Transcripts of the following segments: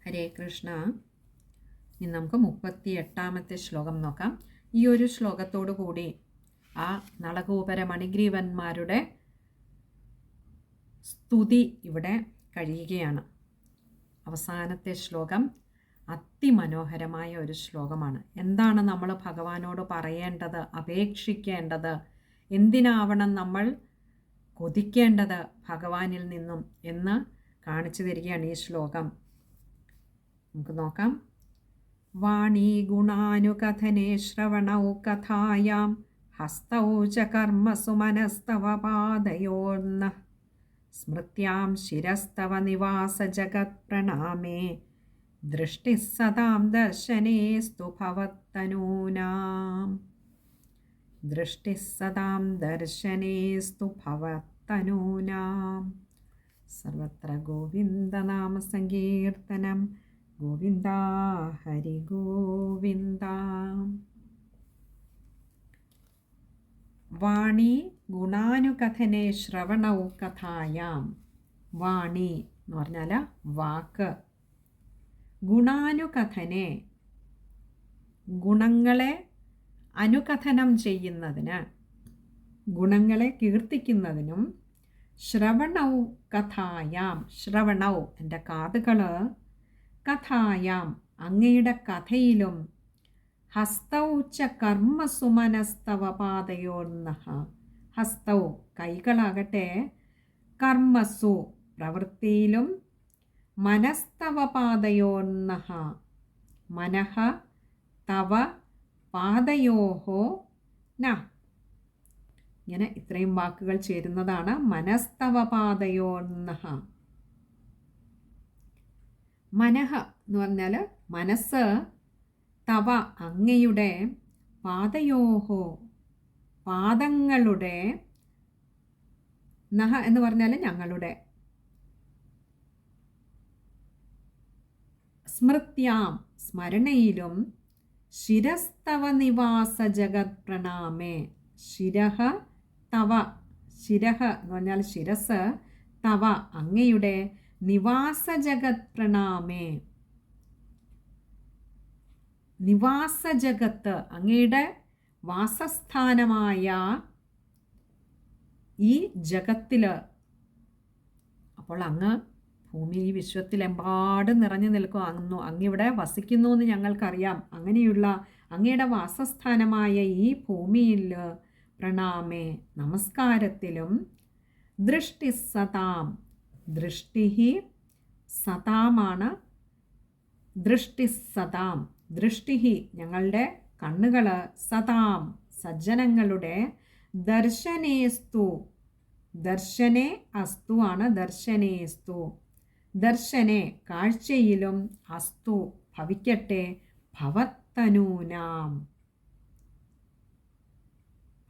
ഹരേ കൃഷ്ണ. ഇനി നമുക്ക് 38ാമത്തെ ശ്ലോകം നോക്കാം. ഈ ഒരു ശ്ലോകത്തോടു കൂടി ആ നളകൂപര മണിഗ്രീവന്മാരുടെ സ്തുതി ഇവിടെ കഴിയുകയാണ്. അവസാനത്തെ ശ്ലോകം അതിമനോഹരമായ ഒരു ശ്ലോകമാണ്. എന്താണ് നമ്മൾ ഭഗവാനോട് പറയേണ്ടത്, അപേക്ഷിക്കേണ്ടത്, എന്തിനാവണം നമ്മൾ കൊതിക്കേണ്ടത് ഭഗവാനിൽ നിന്നും എന്ന് കാണിച്ചു തരികയാണ് ഈ ശ്ലോകം. നമുക്ക് നോക്കാം. വാണീ ഗുണാനുകഥനേ ശ്രവണൗ കഥായാം ഹസ്തൗ ച കർമ്മസു മനസ്തവ പാദയോർന്ന സ്മൃത്യാം ശിരസ്തവ നിവാസ ജഗത് പ്രണാമേ ദൃഷ്ടിഃ സദാം ദർശനേസ്തു ഭവത്തനൂനാം. ദൃഷ്ടിഃ സദാം ദർശനേസ്തു ഭവത്തനൂനാം. സർവത്ര ഗോവിന്ദനാമ സങ്കീർത്തനം. ഗോവിന്ദ ഹരി ഗോവിന്ദ. വാണി ഗുണാനുകഥനെ ശ്രവണൗ കഥായാം. വാണി എന്ന് പറഞ്ഞാൽ വാക്ക്. ഗുണാനുകഥനെ ഗുണങ്ങളെ അനുകഥനം ചെയ്യുന്നതിന്, ഗുണങ്ങളെ കീർത്തിക്കുന്നതിനും. ശ്രവണൗ കഥായാം. ശ്രവണൗ എൻ്റെ കാതുകൾ. കഥായാം അങ്ങയുടെ കഥയിലും. ഹസ്തൗ ച കർമ്മസു മനസ്തവ പാദയോർന്നഃ. ഹസ്തൗ കൈകളാകട്ടെ. കർമ്മസു പ്രവൃത്തിയിലും. മനസ്തവ പാദയോർന്നഃ മനഃ തവ പാദയോഹോ ന. ഇങ്ങനെ ഇത്രയും വാക്കുകൾ ചേരുന്നതാണ് മനസ്തവ പാദയോർന്നഃ. മനഃ എന്ന് പറഞ്ഞാൽ മനസ്സ്. തവ അങ്ങയുടെ. പാദയോഹോ പാദങ്ങളുടെ. നഹ എന്ന് പറഞ്ഞാൽ ഞങ്ങളുടെ. സ്മൃത്യാം സ്മരണയിലും. ശിരസ്തവ നിവാസ ജഗത് പ്രണാമേ. ശിരഹ തവ. ശിരഹ എന്ന് പറഞ്ഞാൽ ശിരസ്. തവ അങ്ങയുടെ. നിവാസ ജഗത് പ്രണാമേ. നിവാസ ജഗത്ത് അങ്ങയുടെ വാസസ്ഥാനമായ ഈ ജഗത്തിൽ. അപ്പോൾ അങ്ങ് ഭൂമി ഈ വിശ്വത്തിലെമ്പാടും നിറഞ്ഞു നിൽക്കും. അങ്ങിവിടെ വസിക്കുന്നു എന്ന് ഞങ്ങൾക്കറിയാം. അങ്ങനെയുള്ള അങ്ങയുടെ വാസസ്ഥാനമായ ഈ ഭൂമിയിൽ പ്രണാമേ നമസ്കാരത്തിലും. ദൃഷ്ടി സതാം. ദൃഷ്ടി സതാമാണ്. ദൃഷ്ടി സതാം. ദൃഷ്ടി ഞങ്ങളുടെ കണ്ണുകൾ. സതാം സജ്ജനങ്ങളുടെ. ദർശനേസ്തു. ദർശനേ അസ്തു ആണ്. ദർശനേസ്തു ദർശനെ കാഴ്ചയിലും. അസ്തു ഭവിക്കട്ടെ. ഭവത്തനൂനാം.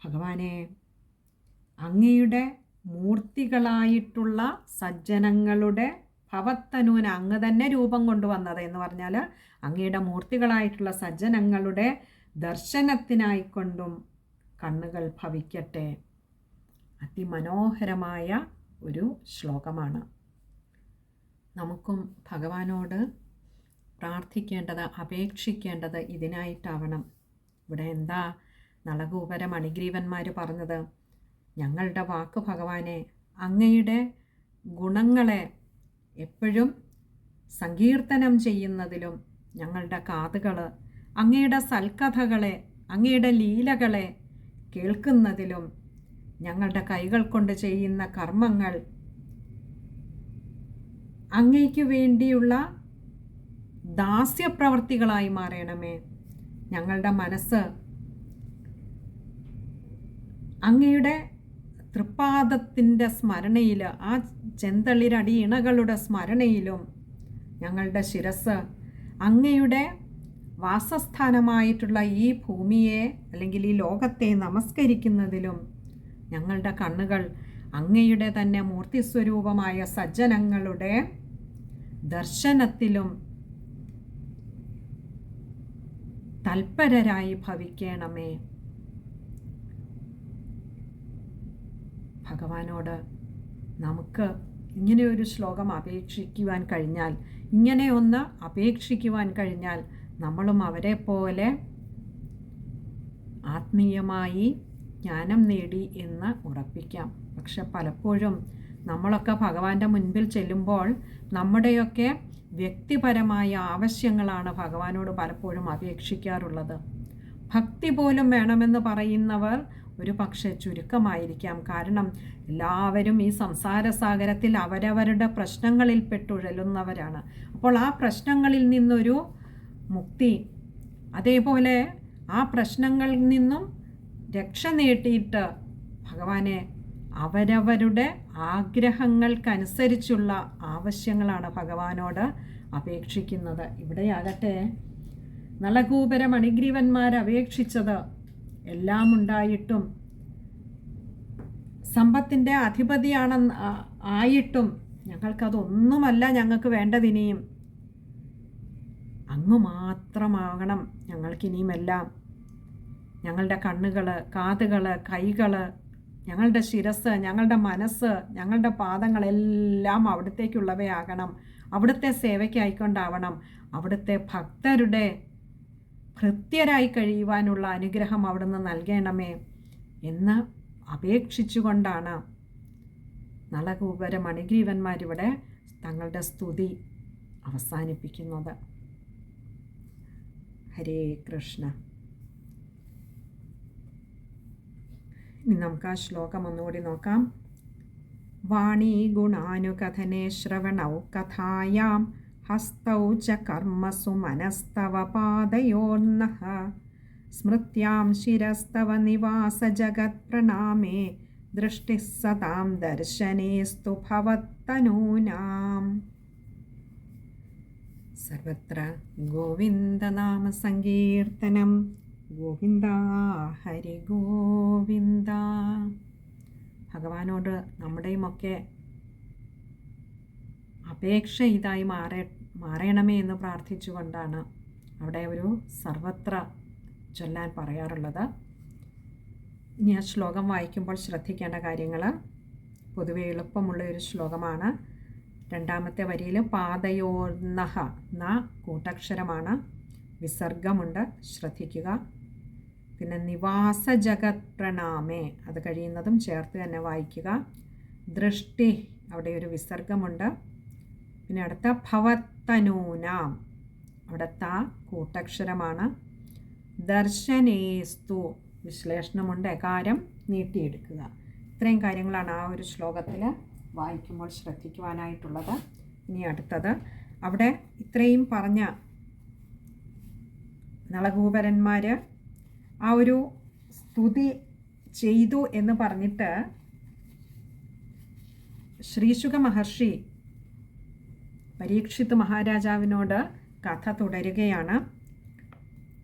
ഭഗവാനെ അങ്ങയുടെ മൂർത്തികളായിട്ടുള്ള സജ്ജനങ്ങളുടെ. ഭവത്തനൂന അങ്ങ് തന്നെ രൂപം കൊണ്ടുവന്നത് എന്ന് പറഞ്ഞാൽ അങ്ങയുടെ മൂർത്തികളായിട്ടുള്ള സജ്ജനങ്ങളുടെ ദർശനത്തിനായിക്കൊണ്ടും കണ്ണുകൾ ഭവിക്കട്ടെ. അതിമനോഹരമായ ഒരു ശ്ലോകമാണ്. നമുക്കും ഭഗവാനോട് പ്രാർത്ഥിക്കേണ്ടത്, അപേക്ഷിക്കേണ്ടത് ഇതിനായിട്ടാവണം. ഇവിടെ എന്താ നളകൂപര മണിഗ്രീവന്മാർ പറഞ്ഞത്? ഞങ്ങളുടെ വാക്ക് ഭഗവാനെ അങ്ങയുടെ ഗുണങ്ങളെ എപ്പോഴും സങ്കീർത്തനം ചെയ്യുന്നതിലും. ഞങ്ങളുടെ കാതുകൾ അങ്ങയുടെ സൽക്കഥകളെ, അങ്ങയുടെ ലീലകളെ കേൾക്കുന്നതിലും. ഞങ്ങളുടെ കൈകൾ കൊണ്ട് ചെയ്യുന്ന കർമ്മങ്ങൾ അങ്ങയ്ക്ക് വേണ്ടിയുള്ള ദാസ്യപ്രവർത്തികളായി മാറണമേ. ഞങ്ങളുടെ മനസ്സ് അങ്ങയുടെ തൃപ്പാദത്തിൻ്റെ സ്മരണയിൽ, ആ ചെന്തളിരടി ഇണകളുടെ സ്മരണയിലും. ഞങ്ങളുടെ ശിരസ് അങ്ങയുടെ വാസസ്ഥാനമായിട്ടുള്ള ഈ ഭൂമിയെ അല്ലെങ്കിൽ ഈ ലോകത്തെ നമസ്കരിക്കുന്നതിലും. ഞങ്ങളുടെ കണ്ണുകൾ അങ്ങയുടെ തന്നെ മൂർത്തിസ്വരൂപമായ സജ്ജനങ്ങളുടെ ദർശനത്തിലും തൽപരരായി ഭവിക്കണമേ. ഭഗവാനോട് നമുക്ക് ഇങ്ങനെ ഒരു ശ്ലോകം അപേക്ഷിക്കുവാൻ കഴിഞ്ഞാൽ, ഇങ്ങനെ ഒന്ന് അപേക്ഷിക്കുവാൻ കഴിഞ്ഞാൽ നമ്മളും അവരെ പോലെ ആത്മീയമായി ജ്ഞാനം നേടി എന്ന് ഉറപ്പിക്കാം. പക്ഷെ പലപ്പോഴും നമ്മളൊക്കെ ഭഗവാന്റെ മുൻപിൽ ചെല്ലുമ്പോൾ നമ്മുടെയൊക്കെ വ്യക്തിപരമായ ആവശ്യങ്ങളാണ് ഭഗവാനോട് പലപ്പോഴും അപേക്ഷിക്കാറുള്ളത്. ഭക്തി പോലും വേണമെന്ന് പറയുന്നവർ ഒരു പക്ഷേ ചുരുക്കമായിരിക്കാം. കാരണം എല്ലാവരും ഈ സംസാര സാഗരത്തിൽ അവരവരുടെ പ്രശ്നങ്ങളിൽ പെട്ടുഴലുന്നവരാണ്. അപ്പോൾ ആ പ്രശ്നങ്ങളിൽ നിന്നൊരു മുക്തി, അതേപോലെ ആ പ്രശ്നങ്ങളിൽ നിന്നും രക്ഷ നേടിയിട്ട് ഭഗവാനെ അവരവരുടെ ആഗ്രഹങ്ങൾക്കനുസരിച്ചുള്ള ആവശ്യങ്ങളാണ് ഭഗവാനോട് അപേക്ഷിക്കുന്നത്. ഇവിടെയാകട്ടെ നളകൂപര മണിഗ്രീവന്മാർ അപേക്ഷിച്ചത് എല്ലാം ഉണ്ടായിട്ടും, സമ്പത്തിൻ്റെ ആയിട്ടും ഞങ്ങൾക്കതൊന്നുമല്ല ഞങ്ങൾക്ക് വേണ്ടതിനിയും, അങ്ങ് മാത്രമാകണം ഞങ്ങൾക്കിനിയുമെല്ലാം. ഞങ്ങളുടെ കണ്ണുകൾ, കാതുകൾ, കൈകൾ, ഞങ്ങളുടെ ശിരസ്, ഞങ്ങളുടെ മനസ്സ്, ഞങ്ങളുടെ പാദങ്ങളെല്ലാം അവിടത്തേക്കുള്ളവയാകണം. അവിടുത്തെ സേവയ്ക്കായിക്കൊണ്ടാവണം. അവിടുത്തെ ഭക്തരുടെ ഭൃത്യരായി കഴിയുവാനുള്ള അനുഗ്രഹം അവിടുന്ന് നൽകണമേ എന്ന് അപേക്ഷിച്ചുകൊണ്ടാണ് നളകൂപര മണിഗ്രീവന്മാരിവിടെ തങ്ങളുടെ സ്തുതി അവസാനിപ്പിക്കുന്നത്. ഹരേ കൃഷ്ണ. ഇനി നമുക്ക് ആ ശ്ലോകം ഒന്നുകൂടി നോക്കാം. വാണീ ഗുണാനുകഥനേ ശ്രവണൗ കഥായാം ഹസ്തൗ ച കർമ്മസു മനസ്തവ പാദയോർനഃ സ്മൃത്യാം ശിരസ്തവ നിവാസ ജഗത് പ്രണാമേ ദൃഷ്ടിഃ സതാം ദർശനേസ്തു ഭവത്തനൂനാം. സർവത്ര ഗോവിന്ദനാമ സങ്കീർത്തനം. ഗോവിന്ദ ഹരി ഗോവിന്ദ. ഭഗവാനോട് നമ്മുടെയുമൊക്കെ അപേക്ഷ ഇതായി മാറണമേ എന്ന് പ്രാർത്ഥിച്ചുകൊണ്ടാണ് അവിടെ ഒരു സർവത്ര ചൊല്ലാൻ പറയാറുള്ളത്. ഇനി ആ ശ്ലോകം വായിക്കുമ്പോൾ ശ്രദ്ധിക്കേണ്ട കാര്യങ്ങൾ, പൊതുവെ എളുപ്പമുള്ള ഒരു ശ്ലോകമാണ്. രണ്ടാമത്തെ വരിയിൽ പാദയോർനഃ ന കൂട്ടക്ഷരമാണ്, വിസർഗമുണ്ട്, ശ്രദ്ധിക്കുക. പിന്നെ നിവാസ ജഗത് പ്രണാമേ, അത് കഴിയുന്നതും ചേർത്ത് തന്നെ വായിക്കുക. ദൃഷ്ടി, അവിടെ ഒരു വിസർഗമുണ്ട്. പിന്നെ അടുത്ത ഭവത്തനൂനാം, അവിടെ ത കൂട്ടക്ഷരമാണ്. ദർശനേസ്തു, വിശ്ലേഷണമുണ്ട്, എകാരം നീട്ടിയെടുക്കുക. ഇത്രയും കാര്യങ്ങളാണ് ആ ഒരു ശ്ലോകത്തിൽ വായിക്കുമ്പോൾ ശ്രദ്ധിക്കുവാനായിട്ടുള്ളത്. ഇനി അടുത്തത്, അവിടെ ഇത്രയും പറഞ്ഞ നളകൂപരന്മാർ ആ ഒരു സ്തുതി ചെയ്തു എന്ന് പറഞ്ഞിട്ട് ശ്രീശുക മഹർഷി പരീക്ഷിത് മഹാരാജാവിനോട് കഥ തുടരുകയാണ്.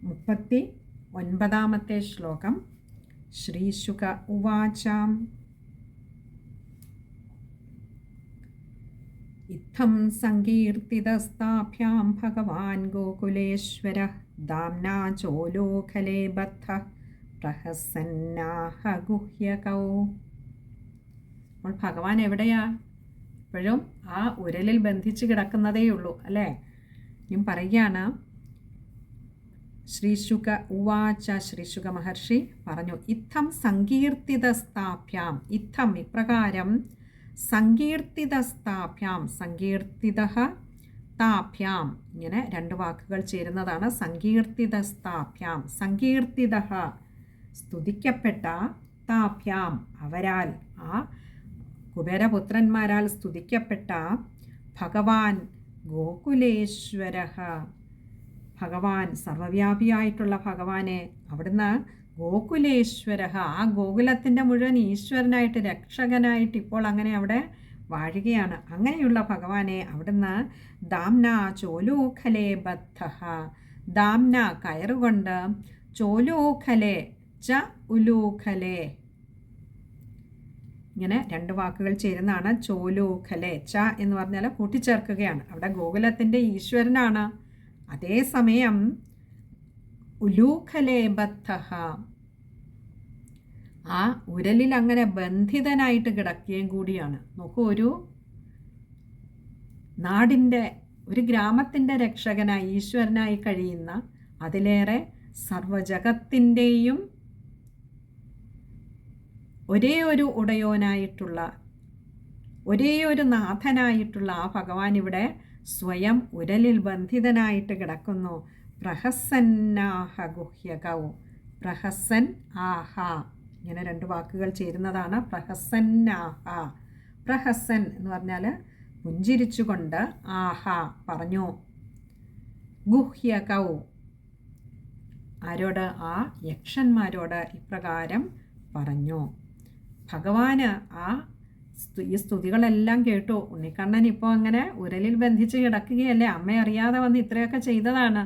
39-ാമത്തെ ശ്ലോകം. ശ്രീശുക ഉവാചാം ഇത്തം സങ്കീർത്തിതസ്താഭ്യാം ഭഗവാൻ ഗോകുലേശ്വരഃ ദാംനാ ചോലോഖലേ ബദ്ധഃ പ്രഹസന്നാഹ ഗുഹ്യകൗ. അപ്പോൾ ഭഗവാൻ എവിടെയാ? ഇപ്പോഴും ആ ഉരലിൽ ബന്ധിച്ച് കിടക്കുന്നതേ ഉള്ളൂ അല്ലേ? ഇനി പറയുകയാണ്, ശ്രീശുക ഉവാച, ശ്രീശുക മഹർഷി പറഞ്ഞു, ഇത്തം സങ്കീർത്തിതസ്താഭ്യാം, ഇത്തം ഇപ്രകാരം, സങ്കീർത്തിതസ്താഭ്യാം, സങ്കീർത്തിതഃ താഭ്യാം, ഇങ്ങനെ രണ്ട് വാക്കുകൾ ചേരുന്നതാണ് സങ്കീർത്തിതസ്താഭ്യാം. സങ്കീർത്തിതഃ സ്തുതിക്കപ്പെട്ട, താഭ്യാം അവരാൽ, ആ കുബേരപുത്രന്മാരാൽ സ്തുതിക്കപ്പെട്ട ഭഗവാൻ ഗോകുലേശ്വരഃ, ഭഗവാൻ സർവവ്യാപിയായിട്ടുള്ള ഭഗവാനെ, അവിടുന്ന് ഗോകുലേശ്വരഃ, ആ ഗോകുലത്തിൻ്റെ മുഴുവൻ ഈശ്വരനായിട്ട് രക്ഷകനായിട്ട് ഇപ്പോൾ അങ്ങനെ അവിടെ വാഴുകയാണ്. അങ്ങനെയുള്ള ഭഗവാനെ അവിടുന്ന് ദാംന ചോലൂഖലേ ബദ്ധഃ, ദാംന കയറുകൊണ്ട്, ചോലൂഖലേ ച ഉലൂഖലേ, ഇങ്ങനെ രണ്ട് വാക്കുകൾ ചേരുന്നതാണ് ചോലൂഖലേ. ച എന്ന് പറഞ്ഞാൽ കൂട്ടിച്ചേർക്കുകയാണ്. അവിടെ ഗോകുലത്തിൻ്റെ ഈശ്വരനാണ്, അതേസമയം ഉലൂഖലേ ബദ്ധഃ, ആ ഉരലിൽ അങ്ങനെ ബന്ധിതനായിട്ട് കിടക്കുകയും കൂടിയാണ്. നോക്കൂ, ഒരു നാടിൻ്റെ ഒരു ഗ്രാമത്തിൻ്റെ രക്ഷകനായി ഈശ്വരനായി കഴിയുന്ന, അതിലേറെ സർവജഗത്തിൻ്റെയും ഒരേ ഒരു ഉടയോനായിട്ടുള്ള, ഒരേ ഒരു നാഥനായിട്ടുള്ള ആ ഭഗവാൻ ഇവിടെ സ്വയം ഉരലിൽ ബന്ധിതനായിട്ട് കിടക്കുന്നു. പ്രഹസന്നാഹ ഗുഹ്യകൗ. പ്രഹസൻ ആഹ, ഇങ്ങനെ രണ്ട് വാക്കുകൾ ചേരുന്നതാണ് പ്രഹസന്നാഹ. പ്രഹസൻ എന്ന് പറഞ്ഞാൽ പുഞ്ചിരിച്ചുകൊണ്ട്, ആഹ പറഞ്ഞു. ഗുഹ്യകൗ, ആരോട്? ആ യക്ഷന്മാരോട് ഇപ്രകാരം പറഞ്ഞു. ഭഗവാന് ഈ സ്തുതികളെല്ലാം കേട്ടു. ഉണ്ണിക്കണ്ണൻ ഇപ്പോൾ അങ്ങനെ ഉരലിൽ ബന്ധിച്ച് കിടക്കുകയല്ലേ, അമ്മ അറിയാതെ വന്ന് ഇത്രയൊക്കെ ചെയ്തതാണ്.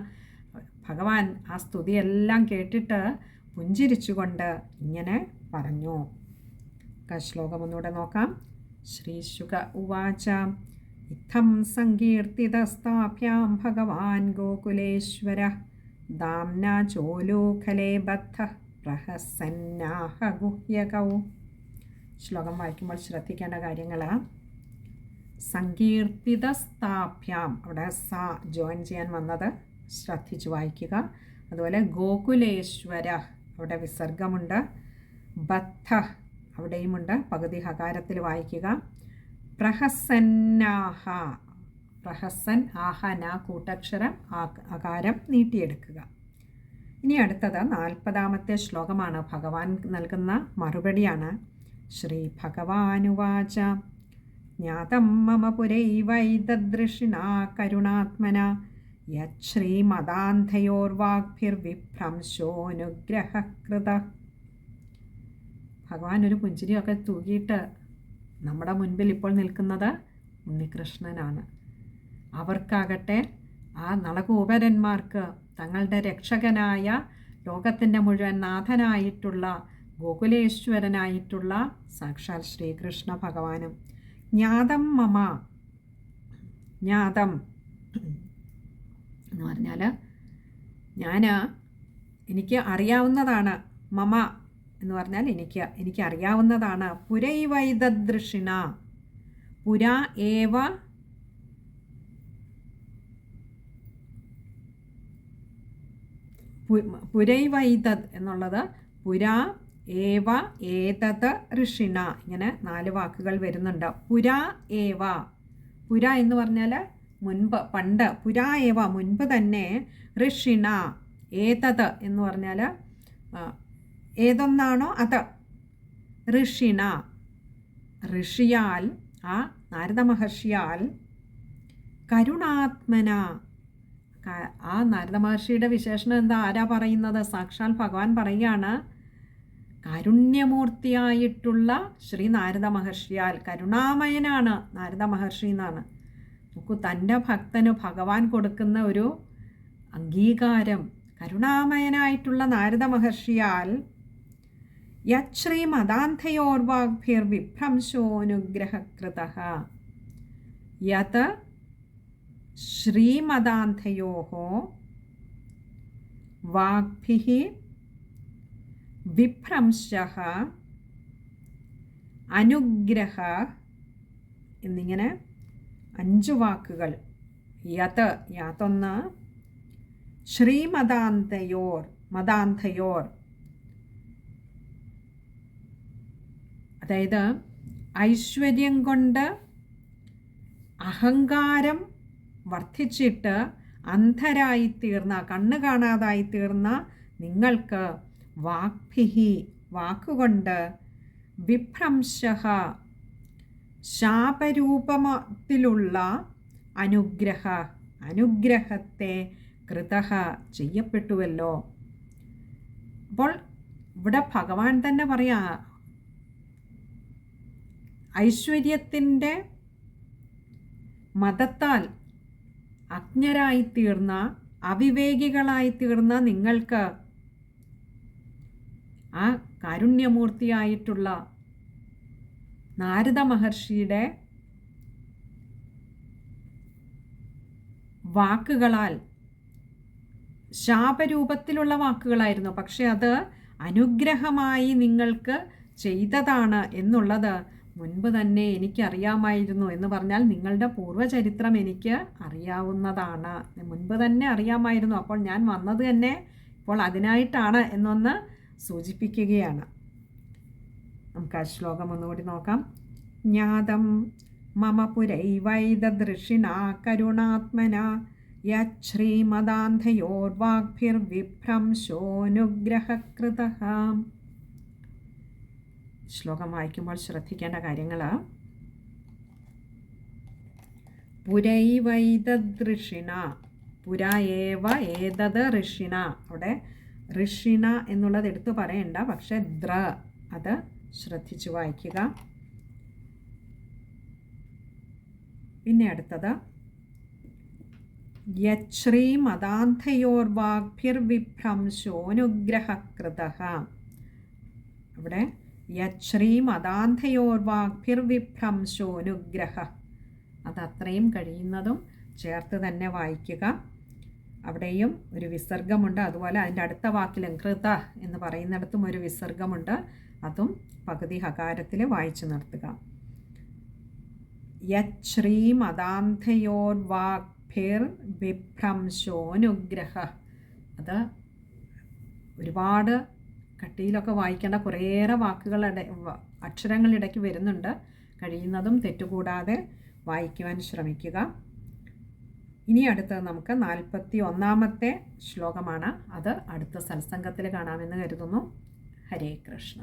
ഭഗവാൻ ആ സ്തുതിയെല്ലാം കേട്ടിട്ട് പുഞ്ചിരിച്ചുകൊണ്ട് ഇങ്ങനെ പറഞ്ഞു. ശ്ലോകം ഒന്നുകൂടെ നോക്കാം. ശ്രീശുക ഉവാച ഇത്തം സങ്കീർത്തിതസ്ഥാഭ്യാം ഭഗവാൻ ഗോകുലേശ്വര ദാംനാ ചോലൂഖലേ ബദ്ധഃ പ്രഹസന്നാഹ ഗുഹ്യകൗ. ശ്ലോകം വായിക്കുമ്പോൾ ശ്രദ്ധിക്കേണ്ട കാര്യങ്ങൾ: സങ്കീർത്തിതസ്ഥാഭ്യാം, അവിടെ സ ജോയിൻ ചെയ്യാൻ വന്നത് ശ്രദ്ധിച്ചു വായിക്കുക. അതുപോലെ ഗോകുലേശ്വര, അവിടെ വിസർഗമുണ്ട്. ബദ്ധ അവിടെയുമുണ്ട്, പകുതി ഹകാരത്തിൽ വായിക്കുക. പ്രഹസന്നാഹ, പ്രഹസൻ ആഹ ന കൂട്ടക്ഷരം അകാരം നീട്ടിയെടുക്കുക. ഇനി അടുത്തത് 40ാമത്തെ ശ്ലോകമാണ്. ഭഗവാൻ നൽകുന്ന മറുപടിയാണ്. ശ്രീ ഭഗവാനുവാച ജ്ഞാതം മമ പുരൈവൈതദൃഷിണാ കരുണാത്മന യശ്രീമദാന്ധയോർവാഗ്ഭിർവിഭ്രംശോനുഗ്രഹകൃത. ഭഗവാൻ ഒരു പുഞ്ചിരിയൊക്കെ തൂകിയിട്ട് നമ്മുടെ മുൻപിൽ ഇപ്പോൾ നിൽക്കുന്നത് ഉണ്ണികൃഷ്ണനാണ്. അവർക്കാകട്ടെ ആ നളകൂപരന്മാർക്ക് തങ്ങളുടെ രക്ഷകനായ, ലോകത്തിൻ്റെ മുഴുവൻ നാഥനായിട്ടുള്ള, ഗോകുലേശ്വരനായിട്ടുള്ള സാക്ഷാൽ ശ്രീകൃഷ്ണ ഭഗവാനും. ജ്ഞാതം മമ, ജ്ഞാതം എന്ന് പറഞ്ഞാൽ എനിക്ക് അറിയാവുന്നതാണ്. മമ എന്ന് പറഞ്ഞാൽ എനിക്ക് അറിയാവുന്നതാണ്. പുരൈവൈതദൃഷിണ, പുരാ ഏവ, പുരൈവൈതദ് എന്നുള്ളത് പുരാ ഏവ ഏതത് ഋഷിണ, ഇങ്ങനെ 4 വാക്കുകൾ വരുന്നുണ്ട്. പുരാ ഏവ, പുര എന്ന് പറഞ്ഞാൽ മുൻപ്, പണ്ട്. പുരാ ഏവ മുൻപ് തന്നെ. ഋഷിണ ഏതത് എന്ന് പറഞ്ഞാൽ ഏതൊന്നാണോ അത്. ഋഷിണ ഋഷിയാൽ, ആ നാരദ മഹർഷിയാൽ. കരുണാത്മന, ആ നാരദ മഹർഷിയുടെ വിശേഷണം എന്താ? ആരാ പറയുന്നത്? സാക്ഷാൽ ഭഗവാൻ പറയുകയാണ്. കാരുണ്യമൂർത്തിയായിട്ടുള്ള ശ്രീ നാരദ മഹർഷിയാൽ. കരുണാമയനാണ് നാരദ മഹർഷി എന്നാണ്. നോക്കൂ, തൻ്റെ ഭക്തന് ഭഗവാൻ കൊടുക്കുന്ന ഒരു അംഗീകാരം. കരുണാമയനായിട്ടുള്ള നാരദ മഹർഷിയാൽ യശ്രീമദാന്ധയോർവാഗ്ഭിർവിഭ്രംശോനുഗ്രഹകൃതഃ. യത് ശ്രീമദാന്ധയോഃ വാഗ്ഭിഃ വിഭ്രംശഃ അനുഗ്രഹ എന്നിങ്ങനെ 5 വാക്കുകൾ. യാതൊന്ന് ശ്രീമദാന്ധയോർ, മദാന്ധയോർ, അതായത് ഐശ്വര്യം കൊണ്ട് അഹങ്കാരം വർദ്ധിച്ചിട്ട് അന്ധരായിത്തീർന്ന, കണ്ണ് കാണാതായിത്തീർന്ന നിങ്ങൾക്ക് വാഗ്ഭിഹി, വാക്കുകൊണ്ട്, വിഭ്രംശഃ ശാപരൂപത്തിലുള്ള അനുഗ്രഹത്തെ കൃതഃ ചെയ്യപ്പെട്ടുവല്ലോ. അപ്പോൾ ഇവിടെ ഭഗവാൻ തന്നെ പറയാ, ഐശ്വര്യത്തിൻ്റെ മതത്താൽ അജ്ഞരായിത്തീർന്ന, അവിവേകികളായിത്തീർന്ന നിങ്ങൾക്ക് ആ കാരുണ്യമൂർത്തിയായിട്ടുള്ള നാരദ മഹർഷിയുടെ വാക്കുകളാൽ, ശാപരൂപത്തിലുള്ള വാക്കുകളായിരുന്നു, പക്ഷെ അത് അനുഗ്രഹമായി നിങ്ങൾക്ക് ചെയ്തതാണ് എന്നുള്ളത് മുൻപ് തന്നെ എനിക്കറിയാമായിരുന്നു എന്ന് പറഞ്ഞാൽ നിങ്ങളുടെ പൂർവ്വചരിത്രം എനിക്ക് അറിയാവുന്നതാണ്. മുൻപ് തന്നെ അറിയാമായിരുന്നു, അപ്പോൾ ഞാൻ വന്നത് തന്നെ ഇപ്പോൾ അതിനായിട്ടാണ് എന്നൊന്ന് സൂചിപ്പിക്കുകയാണ്. നമുക്ക് ആ ശ്ലോകം ഒന്നുകൂടി നോക്കാം. ജ്ഞാതം മമ പുരൈവൈദൃഷിണാ കരുണാത്മന യശ്രീമദാന്ധയോർവാഗ്ഭിർവിഭ്രംശോനുഗ്രഹകൃതഃ. ശ്ലോകം വായിക്കുമ്പോൾ ശ്രദ്ധിക്കേണ്ട കാര്യങ്ങൾ: പുരൈവൈദൃഷിണ, പുര ഏവ ഏതത് ഋഷിണ. അവിടെ ഋഷിണ എന്നുള്ളത് എടുത്തു പറയണ്ട, പക്ഷെ ദ്ര അത് ശ്രദ്ധിച്ചു വായിക്കുക. പിന്നെ അടുത്തത് യശ്രീമദാന്ധയോർവാഗ്ഭിർവിഭ്രംശോനുഗ്രഹകൃതഃ. അവിടെ യശ്രീമദാന്ധയോർവാഗ്ഭിർവിഭ്രംശോനുഗ്രഹ, അത് അത്രയും കഴിയുന്നതും ചേർത്ത് തന്നെ വായിക്കുക. അവിടെയും ഒരു വിസർഗമുണ്ട്. അതുപോലെ അതിൻ്റെ അടുത്ത വാക്കിലും കൃത എന്ന് പറയുന്നിടത്തും ഒരു വിസർഗമുണ്ട്. അതും പകുതി ഹകാരത്തിൽ വായിച്ചു നിർത്തുക. യശ്രീമദാന്ധയോർവാഗ്ഭിർവിഭ്രംശോനുഗ്രഹ, അത് ഒരുപാട് കട്ടിയിലൊക്കെ വായിക്കേണ്ട കുറേയേറെ അക്ഷരങ്ങളിടയ്ക്ക് വരുന്നുണ്ട്. കഴിയുന്നതും തെറ്റുകൂടാതെ വായിക്കുവാൻ ശ്രമിക്കുക. ഇനി അടുത്തത് നമുക്ക് 41-ാമത്തെ ശ്ലോകമാണ്. അത് അടുത്ത സത്സംഗത്തിൽ കാണാമെന്ന് കരുതുന്നു. ഹരേ കൃഷ്ണ.